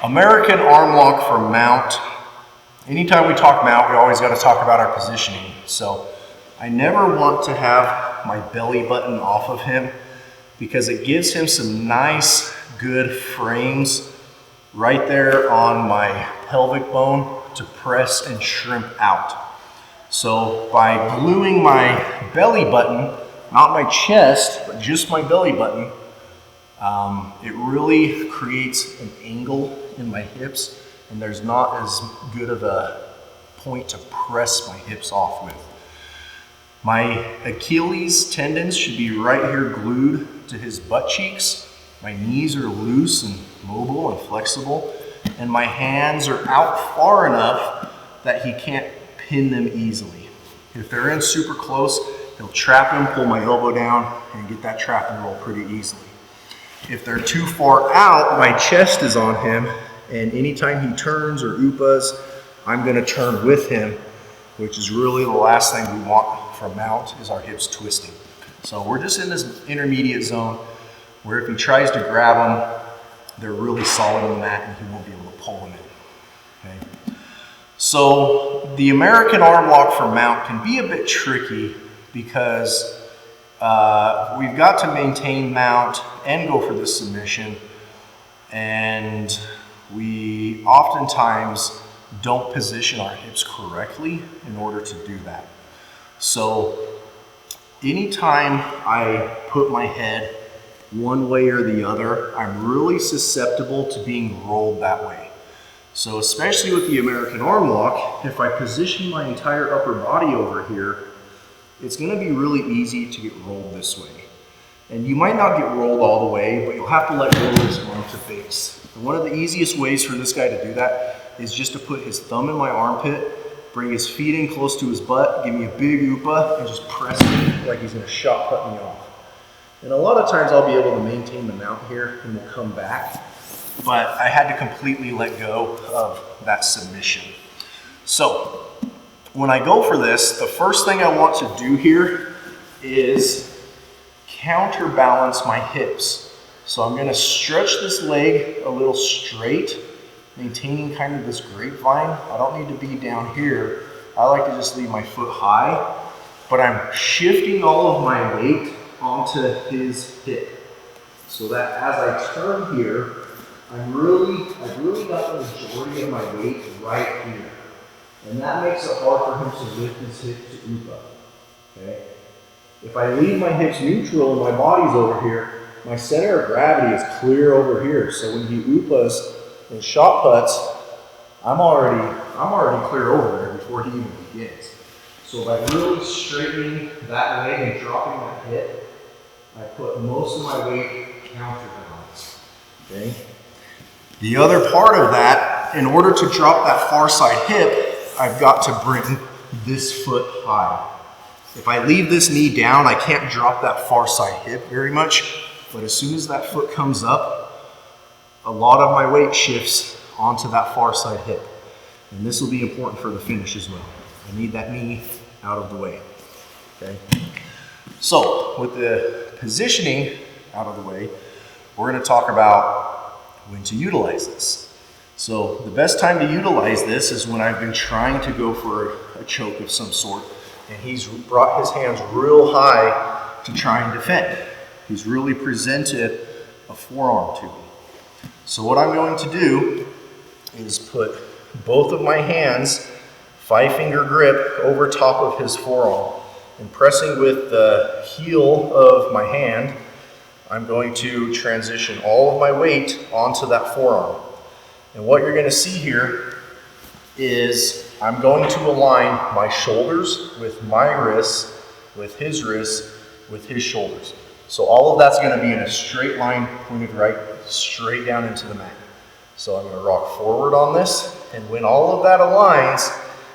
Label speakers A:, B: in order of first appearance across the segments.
A: American arm lock for mount. Anytime we talk mount, we always got to talk about our positioning. So I never want to have my belly button off of him because it gives him some nice, good frames right there on my pelvic bone to press and shrimp out. So by gluing my belly button, not my chest, but just my belly button, it really creates an angle in my hips, and there's not as good of a point to press my hips off with. My Achilles tendons should be right here glued to his butt cheeks. My knees are loose and mobile and flexible, and my hands are out far enough that he can't pin them easily. If they're in super close, he'll trap them, pull my elbow down, and get that trap and roll pretty easily. If they're too far out, my chest is on him, and anytime he turns or upas, I'm gonna turn with him, which is really the last thing we want from mount is our hips twisting. So we're just in this intermediate zone where if he tries to grab them, they're really solid on the mat and he won't be able to pull them in, okay? So the American arm lock for mount can be a bit tricky because we've got to maintain mount and go for the submission, and we oftentimes don't position our hips correctly in order to do that. So anytime I put my head one way or the other, I'm really susceptible to being rolled that way. So especially with the American arm lock, if I position my entire upper body over here, it's going to be really easy to get rolled this way. And you might not get rolled all the way, but you'll have to let go of this arm to base. And one of the easiest ways for this guy to do that is just to put his thumb in my armpit, bring his feet in close to his butt, give me a big upa, and just press me like he's going to shot put me off. And a lot of times I'll be able to maintain the mount here and we'll come back, but I had to completely let go of that submission. So when I go for this, the first thing I want to do here is counterbalance my hips. So I'm going to stretch this leg a little straight, maintaining kind of this grapevine. I don't need to be down here. I like to just leave my foot high, but I'm shifting all of my weight onto his hip so that as I turn here, I've really got the majority of my weight right here. And that makes it hard for him to lift his hip to upa, okay? If I leave my hips neutral and my body's over here, my center of gravity is clear over here. So when he upas and shot puts, I'm already clear over there before he even begins. So by really straightening that leg and dropping that hip, I put most of my weight counterbalance, okay? The other part of that, in order to drop that far side hip, I've got to bring this foot high. If I leave this knee down, I can't drop that far side hip very much, but as soon as that foot comes up, a lot of my weight shifts onto that far side hip. And this will be important for the finish as well. I need that knee out of the way, okay? So with the positioning out of the way, we're gonna talk about when to utilize this. So the best time to utilize this is when I've been trying to go for a choke of some sort, and he's brought his hands real high to try and defend. He's really presented a forearm to me. So what I'm going to do is put both of my hands, 5-finger grip, over top of his forearm, and pressing with the heel of my hand, I'm going to transition all of my weight onto that forearm. And what you're going to see here is I'm going to align my shoulders with my wrists, with his wrists, with his shoulders. So all of that's going to be in a straight line, pointed right, straight down into the mat. So I'm going to rock forward on this, and when all of that aligns,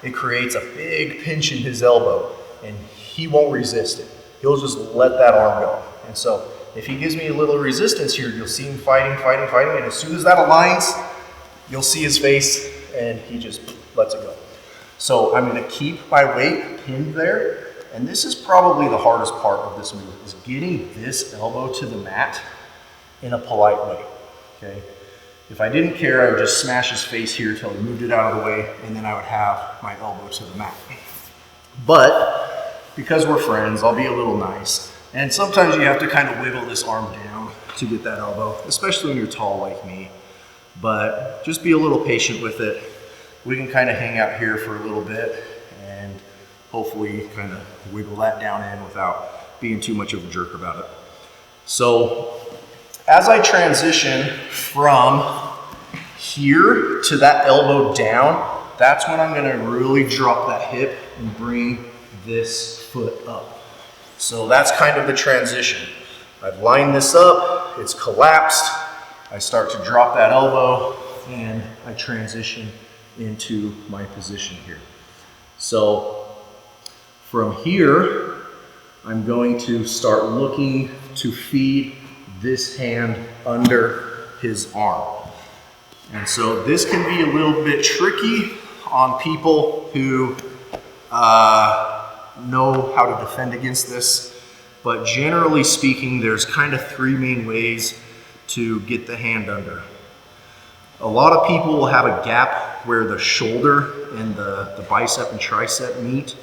A: it creates a big pinch in his elbow, and he won't resist it. He'll just let that arm go. And so if he gives me a little resistance here, you'll see him fighting, and as soon as that aligns, you'll see his face, and he just lets it go. So I'm going to keep my weight pinned there, and this is probably the hardest part of this move, is getting this elbow to the mat in a polite way, okay? If I didn't care, I would just smash his face here till he moved it out of the way, and then I would have my elbow to the mat. But because we're friends, I'll be a little nice. And sometimes you have to kind of wiggle this arm down to get that elbow, especially when you're tall like me. But just be a little patient with it. We can kind of hang out here for a little bit and hopefully kind of wiggle that down in without being too much of a jerk about it. So as I transition from here to that elbow down, that's when I'm gonna really drop that hip and bring this foot up. So that's kind of the transition. I've lined this up, it's collapsed. I start to drop that elbow and I transition into my position here. So from here, I'm going to start looking to feed this hand under his arm. And so this can be a little bit tricky on people who know how to defend against this, but generally speaking, there's kind of three main ways to get the hand under. A lot of people will have a gap where the shoulder and the bicep and tricep meet,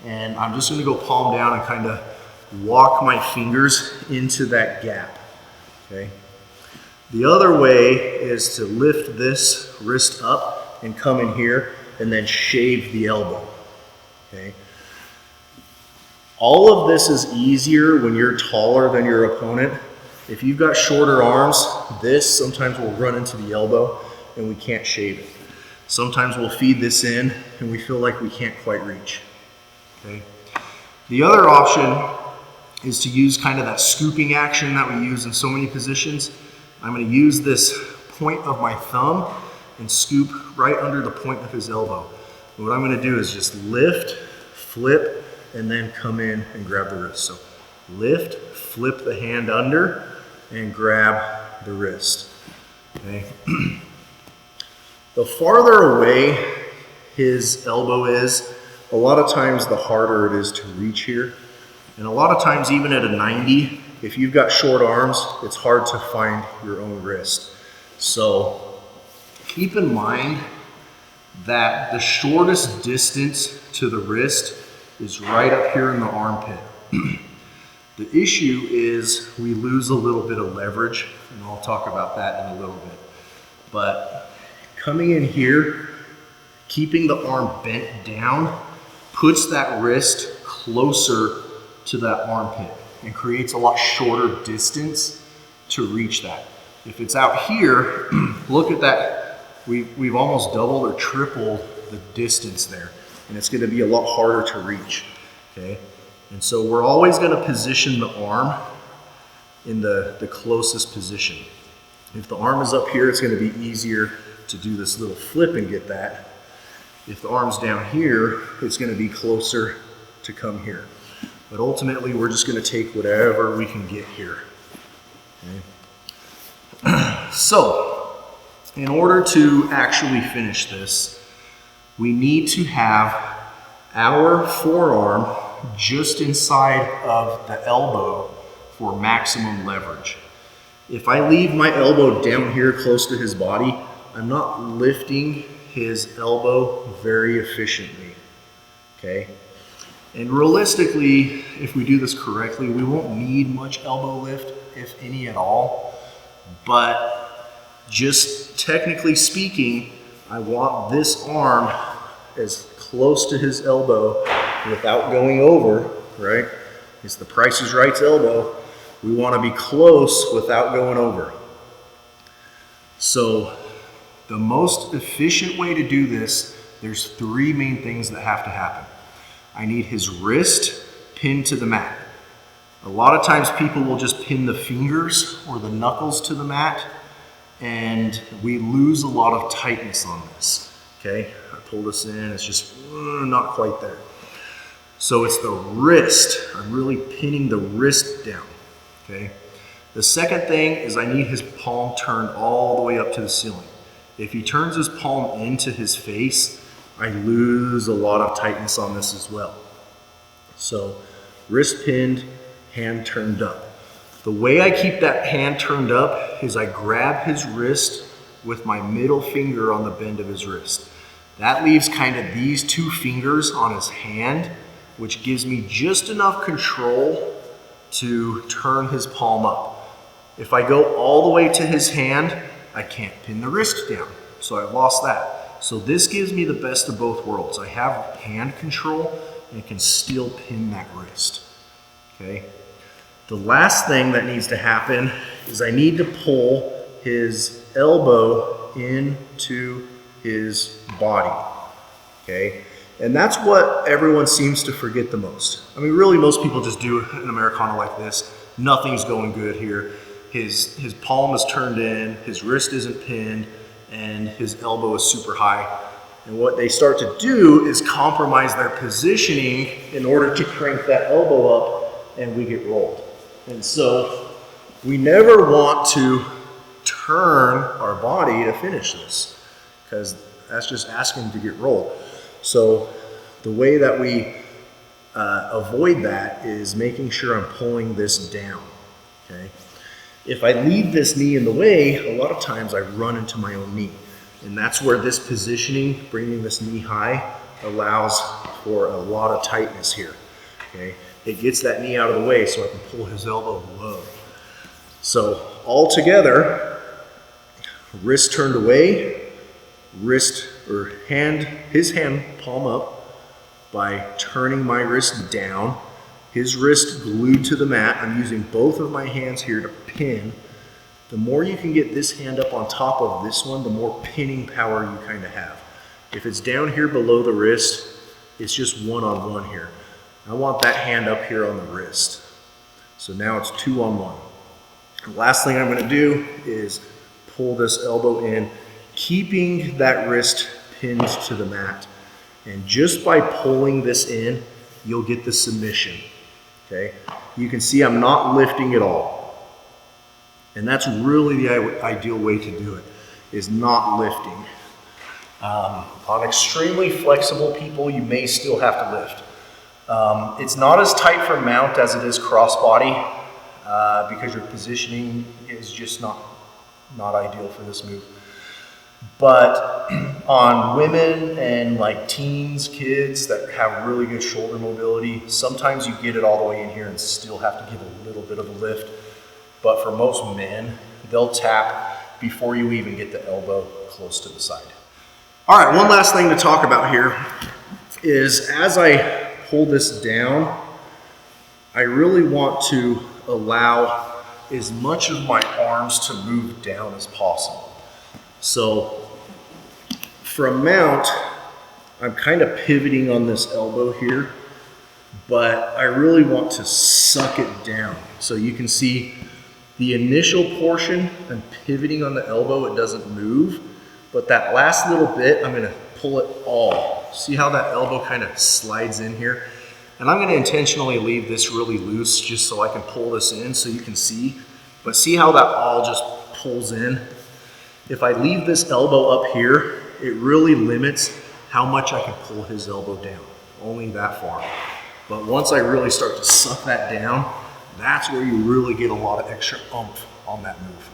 A: and I'm just going to go palm down and kind of walk my fingers into that gap. Okay. The other way is to lift this wrist up and come in here and then shave the elbow. Okay. All of this is easier when you're taller than your opponent. If you've got shorter arms, this sometimes will run into the elbow and we can't shave it. Sometimes we'll feed this in and we feel like we can't quite reach. Okay. The other option is to use kind of that scooping action that we use in so many positions. I'm going to use this point of my thumb and scoop right under the point of his elbow. And what I'm going to do is just lift, flip, and then come in and grab the wrist. So lift, flip the hand under, and grab the wrist. Okay. The farther away his elbow is, a lot of times the harder it is to reach here. And a lot of times, even at a 90, if you've got short arms, it's hard to find your own wrist. So keep in mind that the shortest distance to the wrist is right up here in the armpit. The issue is we lose a little bit of leverage, and I'll talk about that in a little bit. But coming in here, keeping the arm bent down, puts that wrist closer to that armpit and creates a lot shorter distance to reach that. If it's out here, look at that. We've almost doubled or tripled the distance there, and it's gonna be a lot harder to reach, okay? And so we're always gonna position the arm in the closest position. If the arm is up here, it's gonna be easier to do this little flip and get that. If the arm's down here, it's gonna be closer to come here. But ultimately, we're just gonna take whatever we can get here, okay? So, in order to actually finish this, we need to have our forearm just inside of the elbow for maximum leverage. If I leave my elbow down here close to his body, I'm not lifting his elbow very efficiently, okay? And realistically, if we do this correctly, we won't need much elbow lift, if any at all. But just technically speaking, I want this arm as close to his elbow without going over, right? It's the Price is Right's elbow. We want to be close without going over. So the most efficient way to do this, there's three main things that have to happen. I need his wrist pinned to the mat. A lot of times people will just pin the fingers or the knuckles to the mat, and we lose a lot of tightness on this, okay? I pull this in, it's just not quite there. So it's the wrist. I'm really pinning the wrist down, okay? The second thing is I need his palm turned all the way up to the ceiling. If he turns his palm into his face, I lose a lot of tightness on this as well. So wrist pinned, hand turned up. The way I keep that hand turned up is I grab his wrist with my middle finger on the bend of his wrist. That leaves kind of these two fingers on his hand, which gives me just enough control to turn his palm up. If I go all the way to his hand, I can't pin the wrist down, so I've lost that. So this gives me the best of both worlds. I have hand control and can still pin that wrist, okay? The last thing that needs to happen is I need to pull his elbow into his body, okay? And that's what everyone seems to forget the most. I mean, really, most people just do an Americana like this. Nothing's going good here. His palm is turned in, his wrist isn't pinned, and his elbow is super high. And what they start to do is compromise their positioning in order to crank that elbow up, and we get rolled. And so we never want to turn our body to finish this, because that's just asking to get rolled. So the way that we avoid that is making sure I'm pulling this down, okay? If I leave this knee in the way, a lot of times I run into my own knee. And that's where this positioning, bringing this knee high, allows for a lot of tightness here, okay? It gets that knee out of the way so I can pull his elbow low. So all together, wrist turned away, his hand palm up by turning my wrist down, his wrist glued to the mat. I'm using both of my hands here to pin. The more you can get this hand up on top of this one, the more pinning power you kind of have. If it's down here below the wrist, it's just one-on-one here. I want that hand up here on the wrist. So now it's 2-on-1. The last thing I'm going to do is pull this elbow in, keeping that wrist pinned to the mat. And just by pulling this in, you'll get the submission, okay? You can see I'm not lifting at all. And that's really the ideal way to do it, is not lifting. On extremely flexible people, you may still have to lift. It's not as tight for mount as it is crossbody, because your positioning is just not ideal for this move. But on women and like teens, kids that have really good shoulder mobility, sometimes you get it all the way in here and still have to give a little bit of a lift. But for most men, they'll tap before you even get the elbow close to the side. All right, one last thing to talk about here is as I pull this down, I really want to allow as much of my arms to move down as possible. So from mount, I'm kind of pivoting on this elbow here, but I really want to suck it down. So you can see the initial portion, I'm pivoting on the elbow, it doesn't move, but that last little bit, I'm gonna pull it all. See how that elbow kind of slides in here? And I'm gonna intentionally leave this really loose just so I can pull this in so you can see. But see how that all just pulls in? If I leave this elbow up here, it really limits how much I can pull his elbow down, only that far. But once I really start to suck that down, that's where you really get a lot of extra oomph on that move.